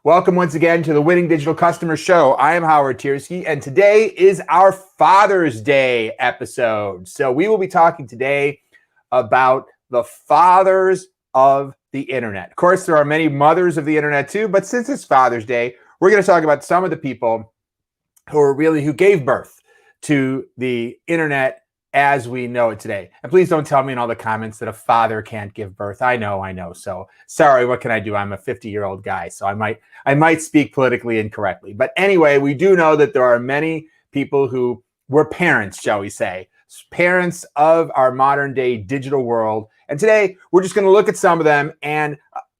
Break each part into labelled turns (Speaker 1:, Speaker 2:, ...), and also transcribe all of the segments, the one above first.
Speaker 1: Welcome once again to the Winning Digital Customer Show. I am Howard Tiersky, and today is our Father's Day episode. So we will be talking today about the fathers of the internet. Of course, there are many mothers of the internet too, but since it's Father's Day, we're going to talk about some of the people who gave birth to the internet as we know it today. And please don't tell me in all the comments that a father can't give birth. I know. So sorry, what can I do? I'm a 50-year-old guy, so I might speak politically incorrectly. But anyway, we do know that there are many people who were parents, shall we say, parents of our modern day digital world. And today we're just going to look at some of them and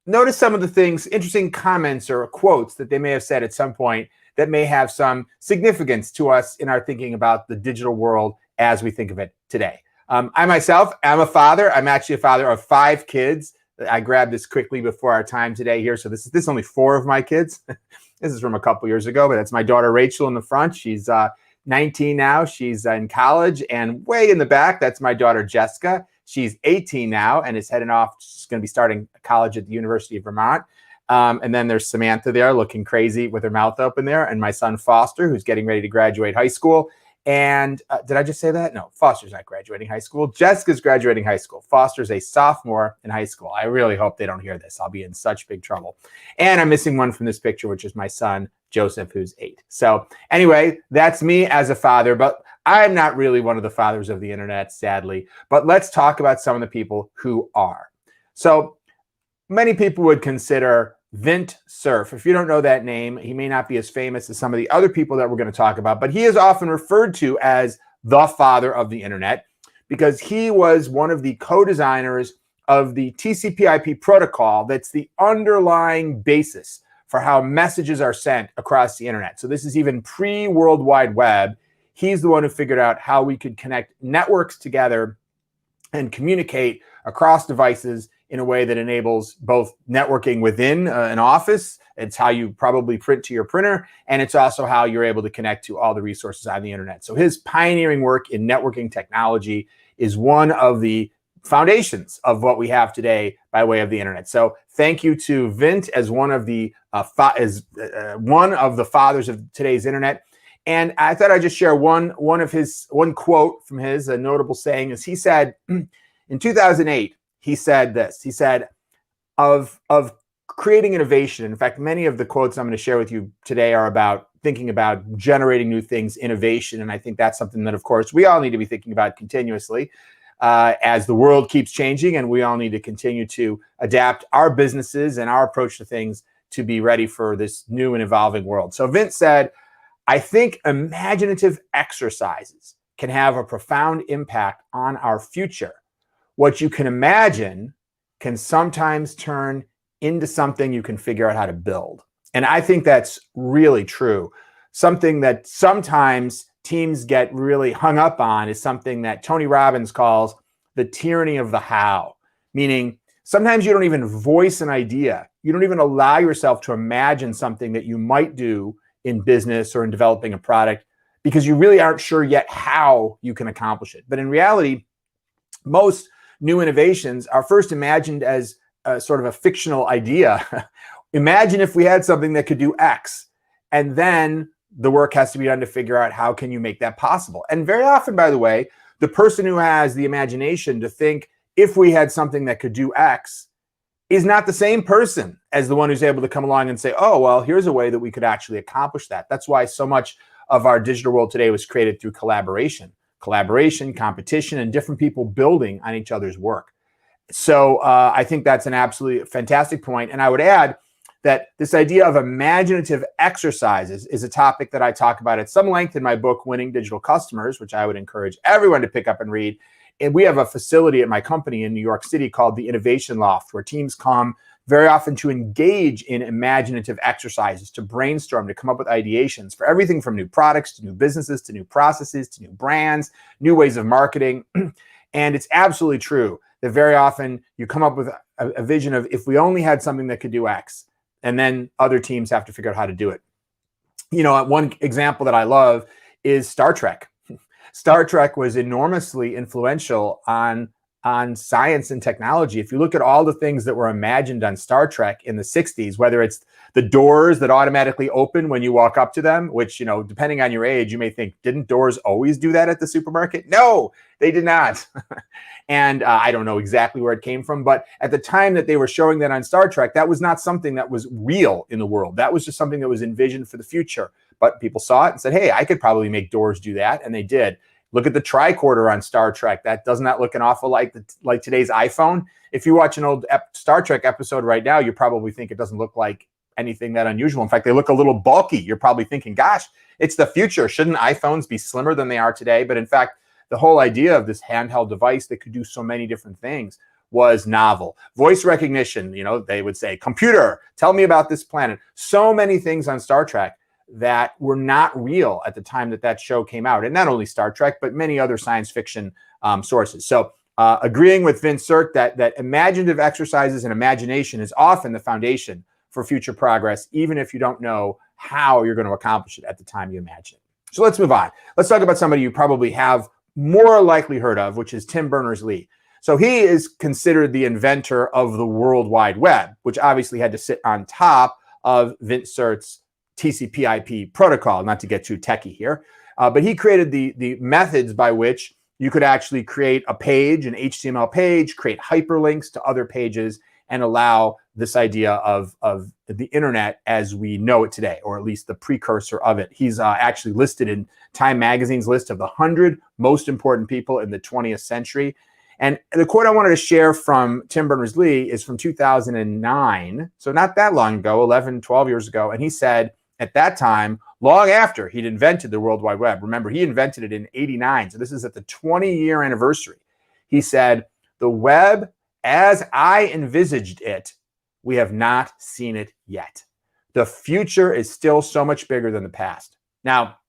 Speaker 1: notice some of the things, interesting comments or quotes that they may have said at some point that may have some significance to us in our thinking about the digital world as we think of it today. I myself am a father. I'm actually a father of 5 kids. I grabbed this quickly before our time today here. So this is only 4 of my kids. This is from a couple years ago, but that's my daughter Rachel in the front. She's 19 now. She's in college. And way in the back, that's my daughter Jessica. She's 18 now and is heading off. She's going to be starting college at the University of Vermont. And then there's Samantha there looking crazy with her mouth open there. And my son Foster, who's getting ready to graduate high school. And did I just say that? No, Foster's not graduating high school. Jessica's graduating high school. Foster's a sophomore in high school. I really hope they don't hear this. I'll be in such big trouble. And I'm missing one from this picture, which is my son, Joseph, who's 8. So anyway, that's me as a father, but I'm not really one of the fathers of the internet, sadly. But let's talk about some of the people who are. So many people would consider Vint Cerf. If you don't know that name, he may not be as famous as some of the other people that we're going to talk about, but he is often referred to as the father of the internet because he was one of the co-designers of the TCP/IP protocol that's the underlying basis for how messages are sent across the internet. So this is even pre-World Wide Web. He's the one who figured out how we could connect networks together and communicate across devices in a way that enables both networking within an office. It's how you probably print to your printer, and it's also how you're able to connect to all the resources on the internet. So his pioneering work in networking technology is one of the foundations of what we have today by way of the internet. So thank you to Vint as one of the fathers of today's internet. And I thought I'd just share one quote from his. A notable saying is he said in 2008. He said this. He said, of creating innovation. In fact, many of the quotes I'm going to share with you today are about thinking about generating new things, innovation. And I think that's something that, of course, we all need to be thinking about continuously as the world keeps changing. And we all need to continue to adapt our businesses and our approach to things to be ready for this new and evolving world. So Vint said, I think imaginative exercises can have a profound impact on our future. What you can imagine can sometimes turn into something you can figure out how to build. And I think that's really true. Something that sometimes teams get really hung up on is something that Tony Robbins calls the tyranny of the how. Meaning, sometimes you don't even voice an idea. You don't even allow yourself to imagine something that you might do in business or in developing a product because you really aren't sure yet how you can accomplish it. But in reality, most new innovations are first imagined as a sort of a fictional idea. Imagine if we had something that could do X, and then the work has to be done to figure out how can you make that possible. And very often, by the way, the person who has the imagination to think if we had something that could do X is not the same person as the one who's able to come along and say, oh, well, here's a way that we could actually accomplish that. That's why so much of our digital world today was created through collaboration, competition, and different people building on each other's work. So I think that's an absolutely fantastic point. And I would add that this idea of imaginative exercises is a topic that I talk about at some length in my book, Winning Digital Customers, which I would encourage everyone to pick up and read. And we have a facility at my company in New York City called the Innovation Loft, where teams come very often to engage in imaginative exercises, to brainstorm, to come up with ideations for everything from new products to new businesses, to new processes, to new brands, new ways of marketing. And it's absolutely true that very often you come up with a vision of if we only had something that could do X, and then other teams have to figure out how to do it. You know, one example that I love is Star Trek. Star Trek was enormously influential on on science and technology. If you look at all the things that were imagined on Star Trek in the 60s, whether it's the doors that automatically open when you walk up to them, which, depending on your age, you may think, didn't doors always do that at the supermarket? No, they did not. And I don't know exactly where it came from, but at the time that they were showing that on Star Trek, that was not something that was real in the world. That was just something that was envisioned for the future. But people saw it and said, hey, I could probably make doors do that. And they did. Look at the tricorder on Star Trek. That does not look an awful like today's iPhone. If you watch an old Star Trek episode right now, you probably think it doesn't look like anything that unusual. In fact, they look a little bulky. You're probably thinking, gosh, it's the future. Shouldn't iPhones be slimmer than they are today? But in fact, the whole idea of this handheld device that could do so many different things was novel. Voice recognition, they would say, computer, tell me about this planet. So many things on Star Trek that were not real at the time that show came out. And not only Star Trek, but many other science fiction sources. So agreeing with Vint Cerf that imaginative exercises and imagination is often the foundation for future progress, even if you don't know how you're going to accomplish it at the time you imagine it. So let's move on. Let's talk about somebody you probably have more likely heard of, which is Tim Berners-Lee. So he is considered the inventor of the World Wide Web, which obviously had to sit on top of Vint Cerf's TCP/IP protocol, not to get too techie here, but he created the methods by which you could actually create a page, an HTML page, create hyperlinks to other pages, and allow this idea of the internet as we know it today, or at least the precursor of it. He's actually listed in Time Magazine's list of the 100 most important people in the 20th century. And the quote I wanted to share from Tim Berners-Lee is from 2009, so not that long ago, 11, 12 years ago. And he said, at that time, long after he'd invented the World Wide Web, remember, he invented it in '89, so this is at the 20-year anniversary. He said, the web, as I envisaged it, we have not seen it yet. The future is still so much bigger than the past. Now,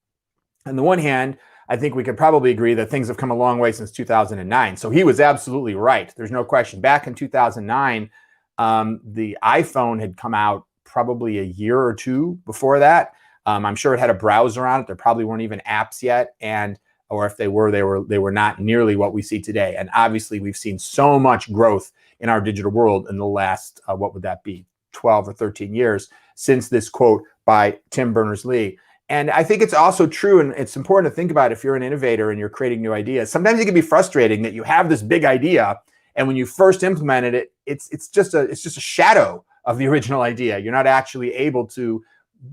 Speaker 1: on the one hand, I think we could probably agree that things have come a long way since 2009. So he was absolutely right. There's no question. Back in 2009, the iPhone had come out probably a year or two before that. I'm sure it had a browser on it. There probably weren't even apps yet, or if they were not nearly what we see today. And obviously, we've seen so much growth in our digital world in the last, what would that be, 12 or 13 years since this quote by Tim Berners-Lee. And I think it's also true, and it's important to think about if you're an innovator and you're creating new ideas. Sometimes it can be frustrating that you have this big idea, and when you first implemented it, it's just a shadow of the original idea. You're not actually able to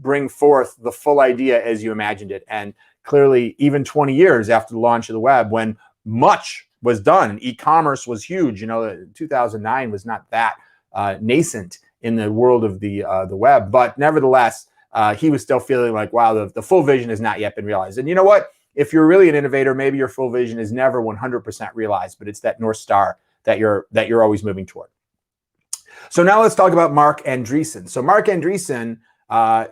Speaker 1: bring forth the full idea as you imagined it. And clearly, even 20 years after the launch of the web, when much was done, and e-commerce was huge, 2009 was not that nascent in the world of the web, but nevertheless, he was still feeling like, wow, the full vision has not yet been realized. And you know what? If you're really an innovator, maybe your full vision is never 100% realized, but it's that North Star that you're always moving toward. So now let's talk about Marc Andreessen. So Marc Andreessen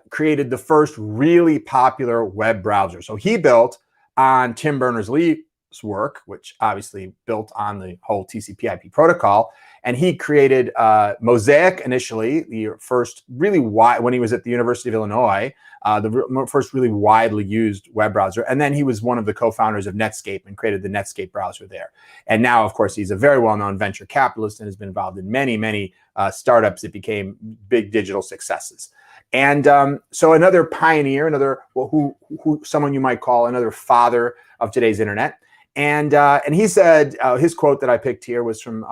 Speaker 1: created the first really popular web browser. So he built on Tim Berners-Lee's work, which obviously built on the whole TCP/IP protocol. And he created Mosaic initially, the first really wide, when he was at the University of Illinois, the first really widely used web browser. And then he was one of the co-founders of Netscape and created the Netscape browser there. And now, of course, he's a very well-known venture capitalist and has been involved in many, many startups that became big digital successes. And so another pioneer, someone you might call another father of today's internet. And he said, his quote that I picked here was from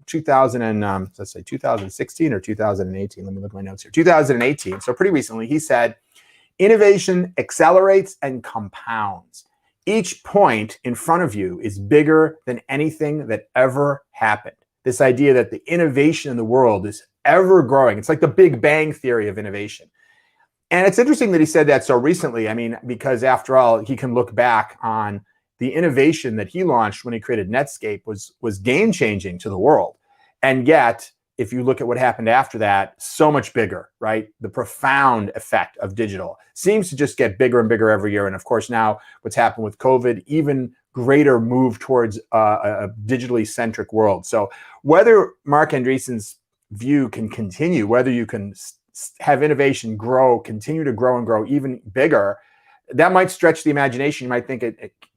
Speaker 1: 2016 or 2018. Let me look at my notes here. 2018. So pretty recently, he said, innovation accelerates and compounds. Each point in front of you is bigger than anything that ever happened. This idea that the innovation in the world is ever growing. It's like the Big Bang theory of innovation. And it's interesting that he said that so recently. I mean, because after all, he can look back on the innovation that he launched when he created Netscape was game-changing to the world. And yet, if you look at what happened after that, so much bigger, right? The profound effect of digital seems to just get bigger and bigger every year. And of course, now what's happened with COVID, even greater move towards a digitally centric world. So whether Marc Andreessen's view can continue, whether you can have innovation continue to grow and grow even bigger, that might stretch the imagination. You might think,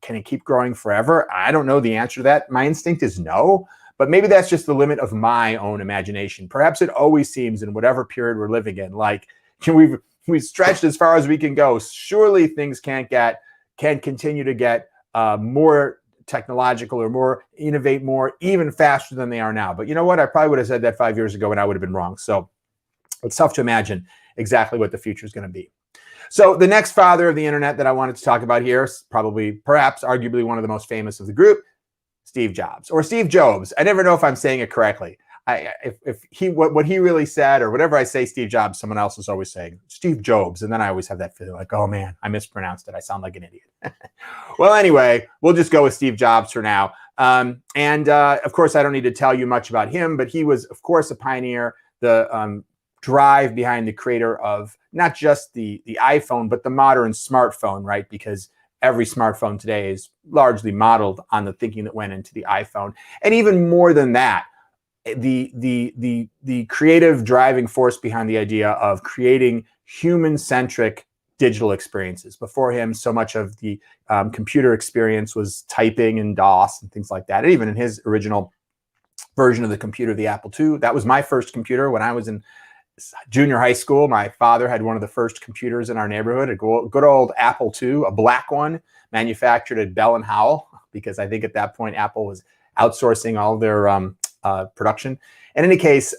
Speaker 1: can it keep growing forever? I don't know the answer to that. My instinct is no, But maybe that's just the limit of my own imagination. Perhaps it always seems in whatever period we're living in, like we've stretched as far as we can go. Surely things can continue to get more technological or more innovate more, even faster than they are now. But you know what? I probably would have said that 5 years ago and I would have been wrong. So it's tough to imagine exactly what the future is going to be. So the next father of the internet that I wanted to talk about here is perhaps, arguably one of the most famous of the group, Steve Jobs, or Steve Jobs. I never know if I'm saying it correctly. What he really said, or whatever I say Steve Jobs, someone else is always saying Steve Jobs, and then I always have that feeling like, oh man, I mispronounced it. I sound like an idiot. Well, anyway, we'll just go with Steve Jobs for now. Of course, I don't need to tell you much about him, but he was, of course, a pioneer, the drive behind the creator of not just the iPhone, but the modern smartphone, right? Because every smartphone today is largely modeled on the thinking that went into the iPhone. And even more than that, the creative driving force behind the idea of creating human-centric digital experiences. Before him, so much of the computer experience was typing and DOS and things like that. And even in his original version of the computer, the Apple II, that was my first computer when I was in junior high school. My father had one of the first computers in our neighborhood, a good old Apple II, a black one, manufactured at Bell and Howell, because I think at that point Apple was outsourcing all their production. In any case,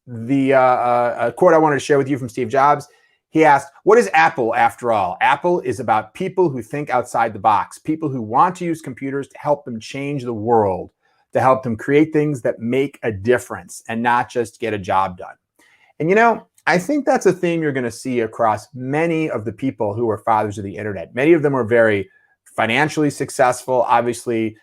Speaker 1: the quote I wanted to share with you from Steve Jobs, he asked, what is Apple after all? Apple is about people who think outside the box, people who want to use computers to help them change the world, to help them create things that make a difference and not just get a job done. And you know, I think that's a theme you're going to see across many of the people who are fathers of the internet. Many of them are very financially successful. Obviously,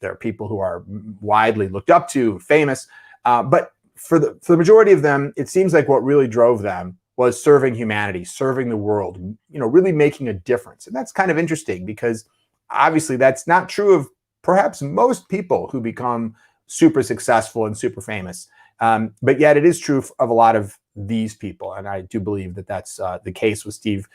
Speaker 1: there are people who are widely looked up to, famous. But for the majority of them, it seems like what really drove them was serving humanity, serving the world, you know, really making a difference. And that's kind of interesting because obviously that's not true of perhaps most people who become super successful and super famous. But yet it is true of a lot of these people. And I do believe that that's the case with Steve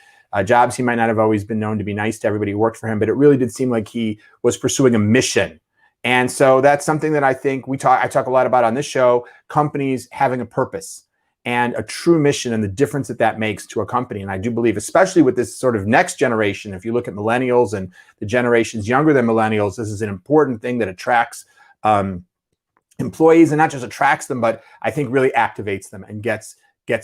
Speaker 1: Jobs. He might not have always been known to be nice to everybody who worked for him, but it really did seem like he was pursuing a mission. And so that's something that I think I talk a lot about on this show, companies having a purpose and a true mission and the difference that makes to a company. And I do believe, especially with this sort of next generation, if you look at millennials and the generations younger than millennials, this is an important thing that attracts employees, and not just attracts them, but I think really activates them and gets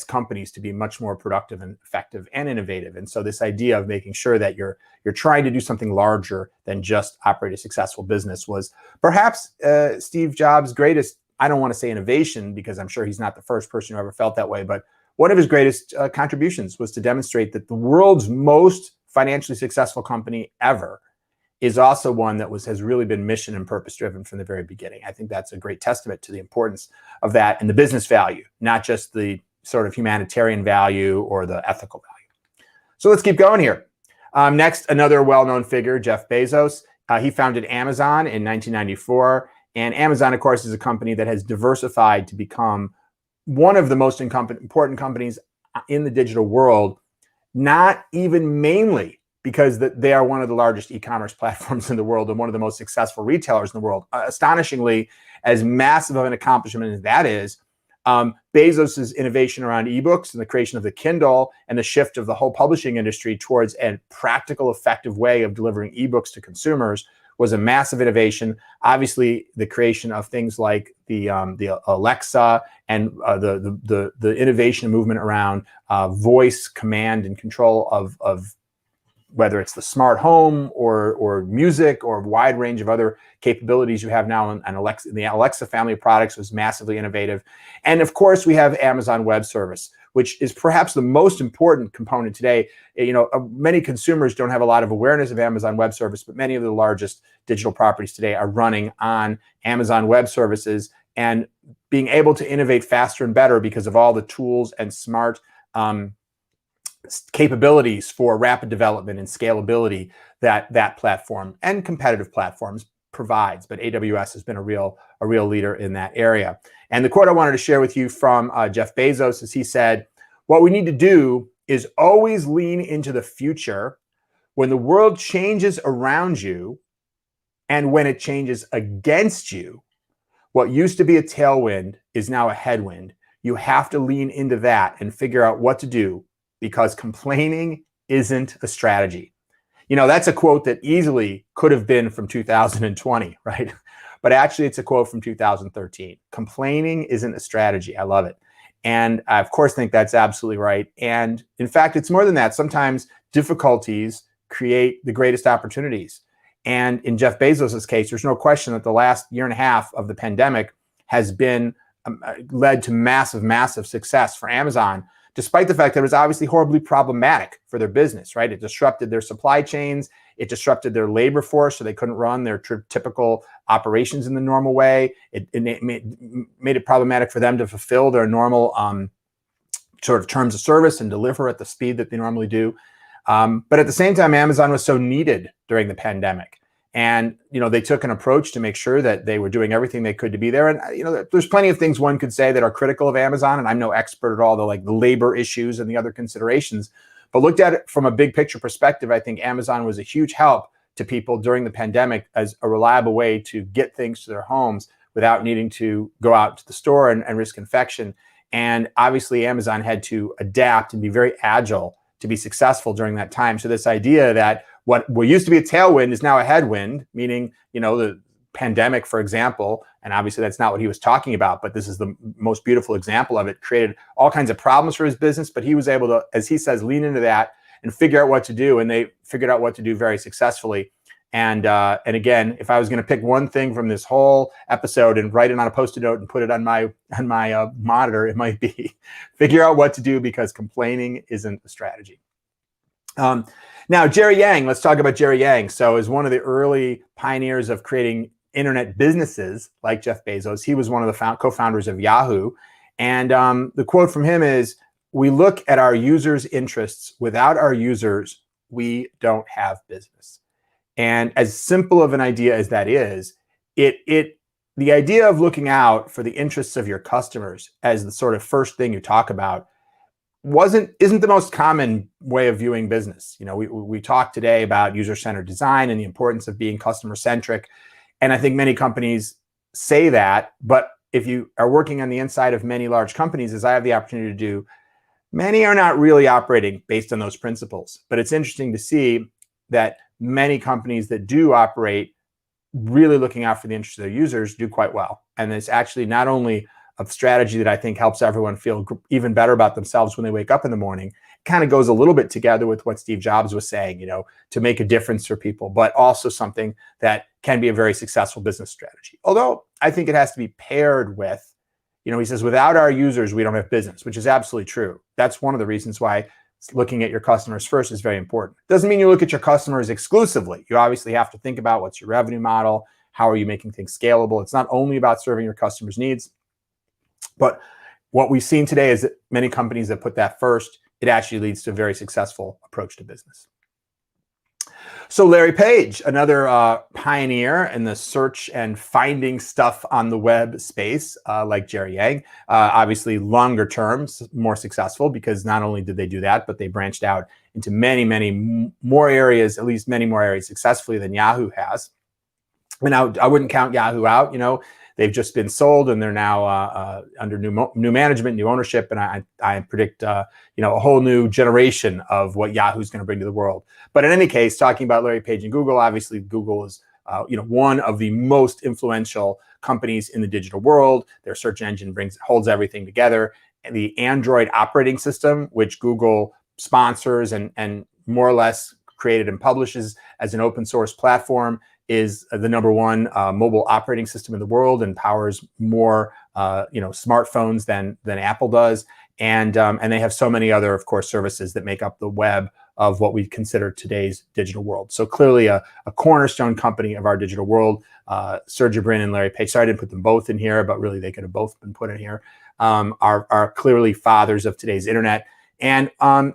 Speaker 1: companies to be much more productive and effective and innovative. And so this idea of making sure that you're trying to do something larger than just operate a successful business was perhaps Steve Jobs' greatest, I don't want to say innovation, because I'm sure he's not the first person who ever felt that way, but one of his greatest contributions was to demonstrate that the world's most financially successful company ever is also one that has really been mission and purpose driven from the very beginning. I think that's a great testament to the importance of that and the business value, not just the sort of humanitarian value or the ethical value. So let's keep going here. Next, another well-known figure, Jezz Bezos. He founded Amazon in 1994. And Amazon, of course, is a company that has diversified to become one of the most important companies in the digital world, not even mainly because they are one of the largest e-commerce platforms in the world and one of the most successful retailers in the world. Astonishingly, as massive of an accomplishment as that is, Bezos's innovation around ebooks and the creation of the Kindle and the shift of the whole publishing industry towards a practical, effective way of delivering ebooks to consumers was a massive innovation. Obviously, the creation of things like the Alexa and the innovation movement around voice command and control of whether it's the smart home or music or a wide range of other capabilities you have now in Alexa, the Alexa family of products was massively innovative. And of course, we have Amazon Web Service, which is perhaps the most important component today. You know, many consumers don't have a lot of awareness of Amazon Web Service, but many of the largest digital properties today are running on Amazon Web Services and being able to innovate faster and better because of all the tools and smart capabilities for rapid development and scalability that platform and competitive platforms provides. But AWS has been a real leader in that area. And the quote I wanted to share with you from Jezz Bezos is he said, "What we need to do is always lean into the future when the world changes around you and when it changes against you. What used to be a tailwind is now a headwind. You have to lean into that and figure out what to do, because complaining isn't a strategy. That's a quote that easily could have been from 2020, right? But actually, it's a quote from 2013. Complaining isn't a strategy. I love it. And I, of course, think that's absolutely right. And in fact, it's more than that. Sometimes difficulties create the greatest opportunities. And in Jezz Bezos' case, there's no question that the last year and a half of the pandemic has been led to massive success for Amazon, despite the fact that it was obviously horribly problematic for their business, right? It disrupted their supply chains. It disrupted their labor force, so they couldn't run their typical operations in the normal way. It made it problematic for them to fulfill their normal sort of terms of service and deliver at the speed that they normally do. But at the same time, Amazon was so needed during the pandemic. And, they took an approach to make sure that they were doing everything they could to be there. And, there's plenty of things one could say that are critical of Amazon. And I'm no expert at all, the labor issues and the other considerations. But looked at it from a big picture perspective, I think Amazon was a huge help to people during the pandemic as a reliable way to get things to their homes without needing to go out to the store and risk infection. And obviously, Amazon had to adapt and be very agile to be successful during that time. So this idea that what used to be a tailwind is now a headwind, meaning, the pandemic, for example, and obviously that's not what he was talking about, but this is the most beautiful example of it, created all kinds of problems for his business, but he was able to, as he says, lean into that and figure out what to do. And they figured out what to do very successfully. And again, if I was going to pick one thing from this whole episode and write it on a Post-it note and put it on my monitor, it might be figure out what to do, because complaining isn't a strategy. Now, Jerry Yang, let's talk about Jerry Yang. So as one of the early pioneers of creating internet businesses like Jezz Bezos, he was one of the co-founders of Yahoo. And the quote from him is, "We look at our users' interests. Without our users, we don't have business." And as simple of an idea as that is, the idea of looking out for the interests of your customers as the sort of first thing you talk about isn't the most common way of viewing business. We talked today about user-centered design and the importance of being customer-centric. And I think many companies say that, but if you are working on the inside of many large companies, as I have the opportunity to do, many are not really operating based on those principles. But it's interesting to see that many companies that do operate really looking out for the interests of their users do quite well. And it's actually not only a strategy that I think helps everyone feel even better about themselves when they wake up in the morning. It kind of goes a little bit together with what Steve Jobs was saying, to make a difference for people, but also something that can be a very successful business strategy. Although I think it has to be paired with, he says, without our users, we don't have business, which is absolutely true. That's one of the reasons why looking at your customers first is very important. Doesn't mean you look at your customers exclusively. You obviously have to think about what's your revenue model, how are you making things scalable. It's not only about serving your customers' needs. But what we've seen today is that many companies that put that first, it actually leads to a very successful approach to business. So Larry Page, another pioneer in the search and finding stuff on the web space, like Jerry Yang, obviously longer term, more successful, because not only did they do that, but they branched out into many more areas, at least many more areas successfully than Yahoo has. And I wouldn't count Yahoo out, They've just been sold, and they're now under new management, new ownership, and I predict a whole new generation of what Yahoo's going to bring to the world. But in any case, talking about Larry Page and Google, obviously Google is one of the most influential companies in the digital world. Their search engine holds everything together. And the Android operating system, which Google sponsors and more or less created and publishes as an open source platform, is the number one mobile operating system in the world and powers more smartphones than Apple does. And they have so many other, of course, services that make up the web of what we consider today's digital world. So clearly a cornerstone company of our digital world. Sergey Brin and Larry Page, sorry I didn't put them both in here, but really they could have both been put in here, are clearly fathers of today's internet. And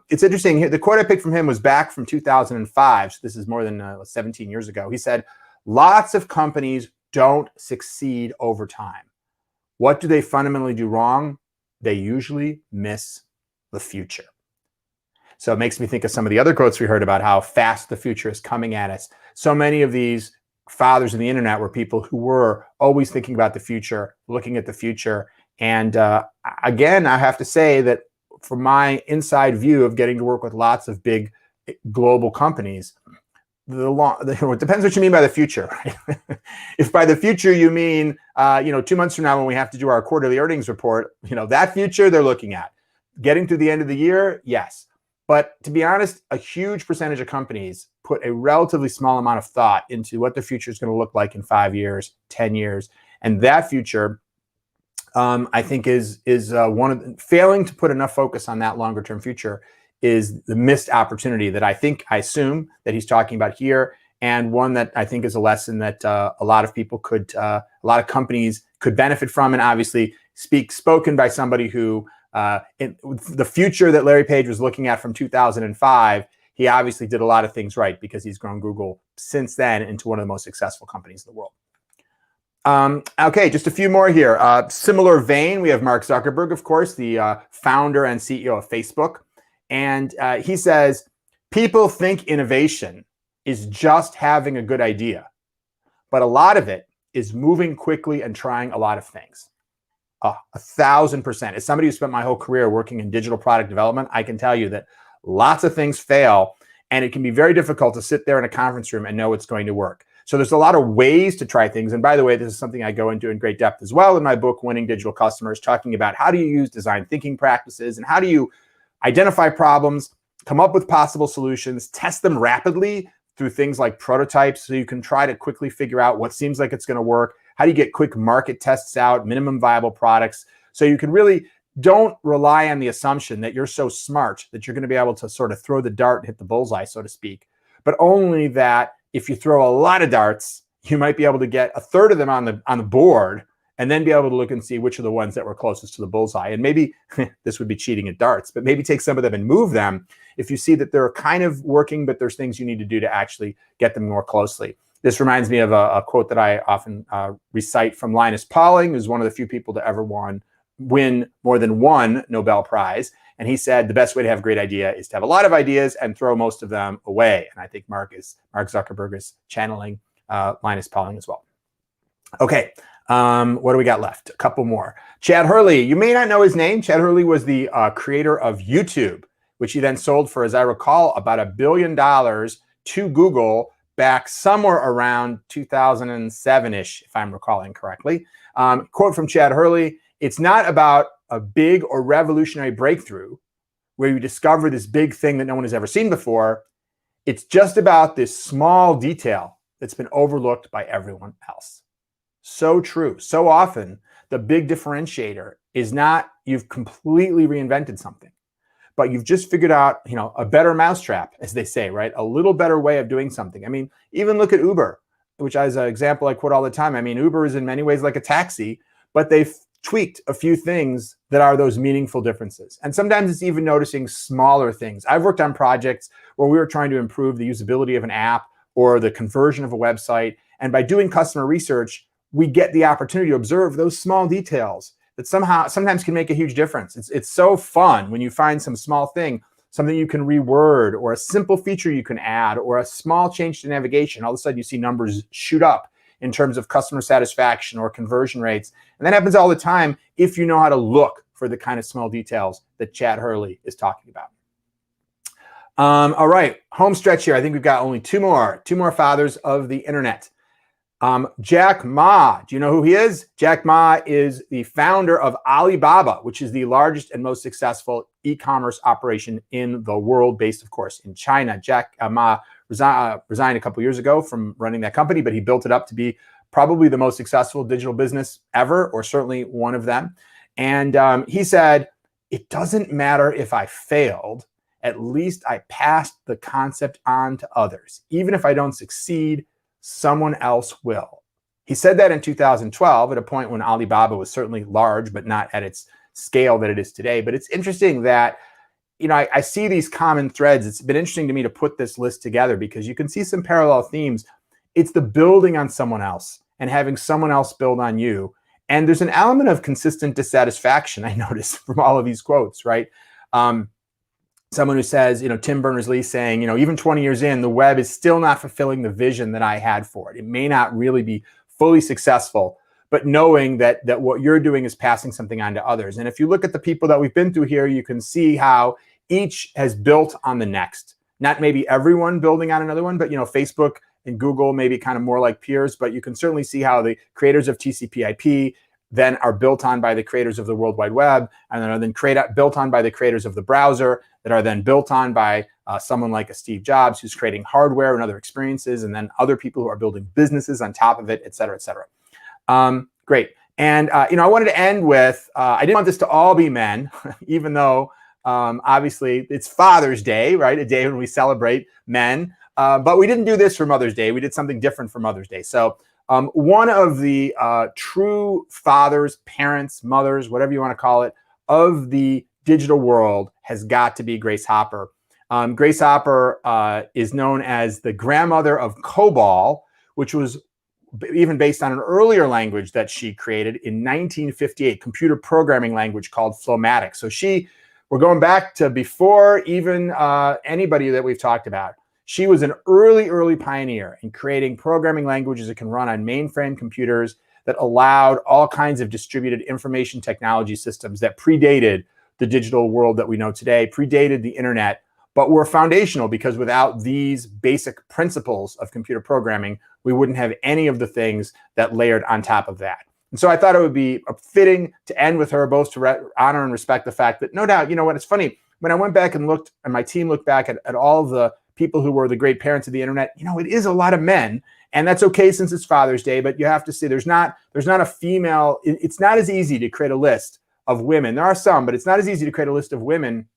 Speaker 1: it's interesting, the quote I picked from him was back from 2005. So this is more than 17 years ago. He said, "Lots of companies don't succeed over time. What do they fundamentally do wrong? They usually miss the future." So it makes me think of some of the other quotes we heard about how fast the future is coming at us. So many of these fathers of the internet were people who were always thinking about the future, looking at the future. And again, I have to say that from my inside view of getting to work with lots of big global companies, it depends what you mean by the future. Right? If by the future you mean 2 months from now when we have to do our quarterly earnings report, that future they're looking at. Getting to the end of the year, yes. But to be honest, a huge percentage of companies put a relatively small amount of thought into what the future is going to look like in 5 years, 10 years, and that future, I think, is one of failing to put enough focus on that longer term future is the missed opportunity that I assume that he's talking about here, and one that I think is a lesson that a lot of people a lot of companies could benefit from, and obviously spoken by somebody who, in the future that Larry Page was looking at from 2005, he obviously did a lot of things right because he's grown Google since then into one of the most successful companies in the world. Okay, just a few more here. Similar vein, we have Mark Zuckerberg, of course, the founder and CEO of Facebook. And he says, people think innovation is just having a good idea, but a lot of it is moving quickly and trying a lot of things. 1,000%. As somebody who spent my whole career working in digital product development, I can tell you that lots of things fail, and it can be very difficult to sit there in a conference room and know it's going to work. So there's a lot of ways to try things. And by the way, this is something I go into in great depth as well in my book, Winning Digital Customers, talking about how do you use design thinking practices and how do you identify problems, come up with possible solutions, test them rapidly through things like prototypes so you can try to quickly figure out what seems like it's going to work. How do you get quick market tests out, minimum viable products, so you can really don't rely on the assumption that you're so smart that you're going to be able to sort of throw the dart and hit the bullseye, so to speak, but only that if you throw a lot of darts, you might be able to get a third of them on the board and then be able to look and see which are the ones that were closest to the bullseye. And maybe this would be cheating at darts, but maybe take some of them and move them if you see that they're kind of working, but there's things you need to do to actually get them more closely. This reminds me of a quote that I often recite from Linus Pauling, who's one of the few people to ever win more than one Nobel Prize. And he said, the best way to have a great idea is to have a lot of ideas and throw most of them away. And I think Mark Zuckerberg is channeling Linus Pauling as well. Okay. What do we got left? A couple more. Chad Hurley, you may not know his name. Chad Hurley was the creator of YouTube, which he then sold for, as I recall, about $1 billion to Google back somewhere around 2007-ish, if I'm recalling correctly. Quote from Chad Hurley, it's not about a big or revolutionary breakthrough where you discover this big thing that no one has ever seen before. It's just about this small detail that's been overlooked by everyone else. So true. So often, the big differentiator is not you've completely reinvented something, but you've just figured out, a better mousetrap, as they say, right? A little better way of doing something. I mean, even look at Uber, which as an example I quote all the time. I mean, Uber is in many ways like a taxi, but they've tweaked a few things that are those meaningful differences. And sometimes it's even noticing smaller things. I've worked on projects where we were trying to improve the usability of an app or the conversion of a website. And by doing customer research, we get the opportunity to observe those small details that sometimes can make a huge difference. It's so fun when you find some small thing, something you can reword, or a simple feature you can add, or a small change to navigation. All of a sudden you see numbers shoot up in terms of customer satisfaction or conversion rates. And that happens all the time if you know how to look for the kind of small details that Chad Hurley is talking about. All right, home stretch here. I think we've got only two more fathers of the internet. Jack Ma, do you know who he is? Jack Ma is the founder of Alibaba, which is the largest and most successful e-commerce operation in the world, based, of course, in China. Jack Ma resigned a couple years ago from running that company, but he built it up to be probably the most successful digital business ever, or certainly one of them. And he said, it doesn't matter if I failed, at least I passed the concept on to others. Even if I don't succeed, someone else will. He said that in 2012 at a point when Alibaba was certainly large, but not at its scale that it is today. But it's interesting that, I see these common threads. It's been interesting to me to put this list together because you can see some parallel themes. It's the building on someone else and having someone else build on you. And there's an element of consistent dissatisfaction, I notice, from all of these quotes, right? someone who says, Tim Berners-Lee saying, even 20 years in, the web is still not fulfilling the vision that I had for it. It may not really be fully successful, but knowing that what you're doing is passing something on to others. And if you look at the people that we've been through here, you can see how each has built on the next. Not maybe everyone building on another one, but Facebook and Google maybe kind of more like peers, but you can certainly see how the creators of TCP/IP then are built on by the creators of the World Wide Web, and then are then built on by the creators of the browser, that are then built on by someone like a Steve Jobs, who's creating hardware and other experiences, and then other people who are building businesses on top of it, et cetera, et cetera. Great. And, I wanted to end with, I didn't want this to all be men, even though obviously it's Father's Day, right? A day when we celebrate men. But we didn't do this for Mother's Day. We did something different for Mother's Day. So one of the true fathers, parents, mothers, whatever you want to call it, of the digital world has got to be Grace Hopper. Grace Hopper is known as the grandmother of COBOL, which was even based on an earlier language that she created in 1958, computer programming language called Flowmatic. So we're going back to before even anybody that we've talked about. She was an early pioneer in creating programming languages that can run on mainframe computers that allowed all kinds of distributed information technology systems that predated the digital world that we know today, predated the internet, but were foundational, because without these basic principles of computer programming, we wouldn't have any of the things that layered on top of that. And so I thought it would be fitting to end with her, both to honor and respect the fact that, no doubt, it's funny, when I went back and looked, and my team looked back at all of the people who were the great parents of the internet, it is a lot of men, and that's okay since it's Father's Day, but you have to see there's not a female, it's not as easy to create a list of women. There are some, but it's not as easy to create a list of women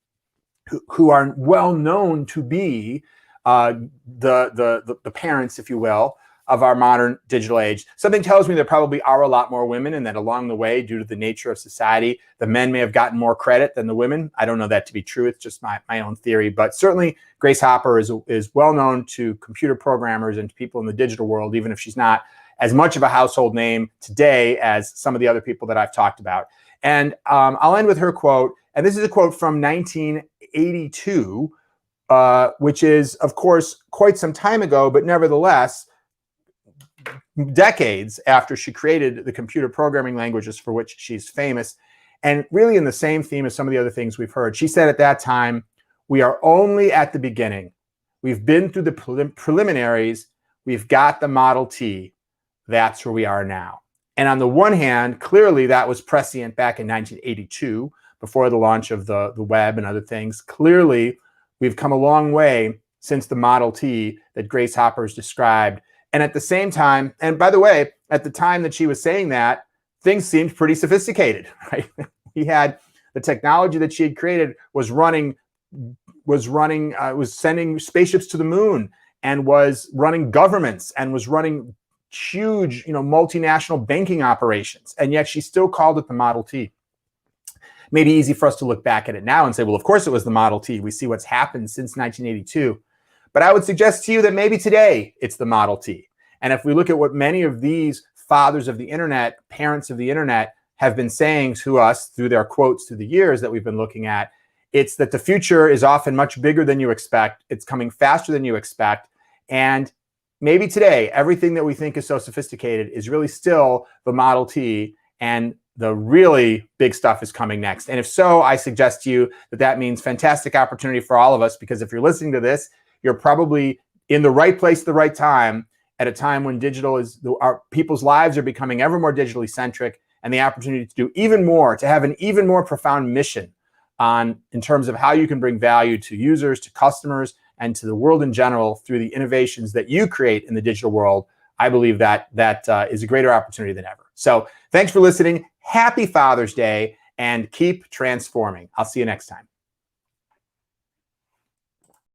Speaker 1: who are well known to be the parents, if you will, of our modern digital age. Something tells me there probably are a lot more women, and that along the way, due to the nature of society, the men may have gotten more credit than the women. I don't know that to be true. It's just my own theory. But certainly Grace Hopper is well known to computer programmers and to people in the digital world, even if she's not as much of a household name today as some of the other people that I've talked about. And I'll end with her quote. And this is a quote from 1982, which is, of course, quite some time ago, but nevertheless, decades after she created the computer programming languages for which she's famous, and really in the same theme as some of the other things we've heard. She said at that time, "We are only at the beginning. We've been through the preliminaries. We've got the Model T. That's where we are now." And on the one hand, clearly that was prescient back in 1982, before the launch of the web and other things. Clearly, we've come a long way since the Model T that Grace Hopper's described. And at the same time, and by the way, at the time that she was saying that, things seemed pretty sophisticated, right? He had the technology that she had created was sending spaceships to the moon, and was running governments, and was running huge, multinational banking operations. And yet she still called it the Model T. Maybe easy for us to look back at it now and say, well, of course it was the Model T. We see what's happened since 1982. But I would suggest to you that maybe today it's the Model T. And if we look at what many of these fathers of the internet, parents of the internet, have been saying to us through their quotes through the years that we've been looking at, it's that the future is often much bigger than you expect. It's coming faster than you expect. And maybe today, everything that we think is so sophisticated is really still the Model T, and the really big stuff is coming next. And if so, I suggest to you that that means fantastic opportunity for all of us, because if you're listening to this, you're probably in the right place at the right time, at a time when our people's lives are becoming ever more digitally centric, and the opportunity to do even more, to have an even more profound mission in terms of how you can bring value to users, to customers, and to the world in general through the innovations that you create in the digital world. I believe that is a greater opportunity than ever. So thanks for listening. Happy Father's Day, and keep transforming. I'll see you next time.